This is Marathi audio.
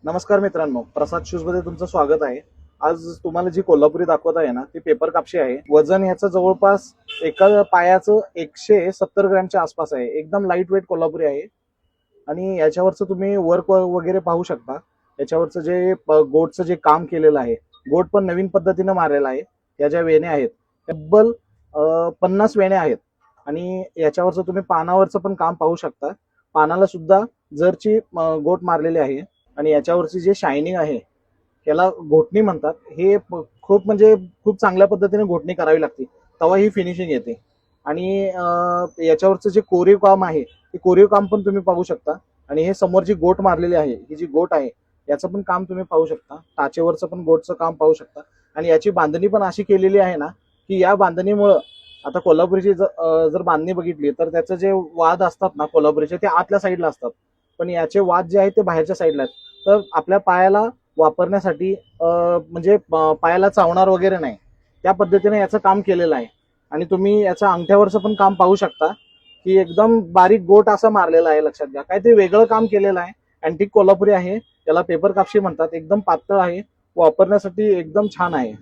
नमस्कार मित्रांनो, प्रसाद शूज मध्ये तुमचं स्वागत आहे। आज तुम्हाला जी कोल्हापुरी दाखवत आहे ना ती पेपर कापशी आहे। वजन ह्याचं जवळपास एका पायाचं 170 ग्रॅमच्या आसपास आहे। एकदम लाईट वेट कोल्हापुरी आहे आणि याच्यावरचं तुम्ही वर्क वगैरे पाहू शकता। याच्यावरचं जे गोटचं जे काम केलेलं आहे, गोट पण नवीन पद्धतीने मारलेला आहे। या ज्या वेण्या आहेत तब्बल 50 वेण्या आहेत आणि याच्यावरचं तुम्ही पानावरचं पण काम पाहू शकता। पानाला सुद्धा जरची गोट मारलेली आहे आणि याच्यावरची जे शायनिंग आहे याला घोटणी म्हणतात। हे खूप म्हणजे खूप चांगल्या पद्धतीने घोटणी करावी लागते, तेव्हा ही फिनिशिंग येते। आणि याच्यावरचं जे कोरीव काम आहे ते कोरीव काम पण तुम्ही पाहू शकता। आणि हे समोर जी गोट मारलेली आहे, ही जी गोट आहे याचं पण काम तुम्ही पाहू शकता। टाचेवरचं पण गोटचं काम पाहू शकता आणि याची बांधणी पण अशी केलेली आहे ना की या बांधणीमुळं आता कोल्हापुरीची जर बांधणी बघितली तर त्याचं जे वाद असतात ना कोल्हापुरीचे ते आतल्या साईडला असतात, पण याचे वाद जे आहेत ते बाहेरच्या साईडला आहेत। तर आपल्या पायाला वापरण्यासाठी म्हणजे पायाला चावणार वगैरे नाही त्या पद्धतीने याचं काम केलेलं आहे। आणि तुम्ही याच्या अंगठ्यावरचं पण काम पाहू शकता की एकदम बारीक गोट असं मारलेला आहे। लक्षात घ्या, काहीतरी वेगळं काम केलेलं आहे। अँटिक कोल्हापुरी आहे, त्याला पेपर कापशी म्हणतात। एकदम पातळ आहे, वापरण्यासाठी एकदम छान आहे।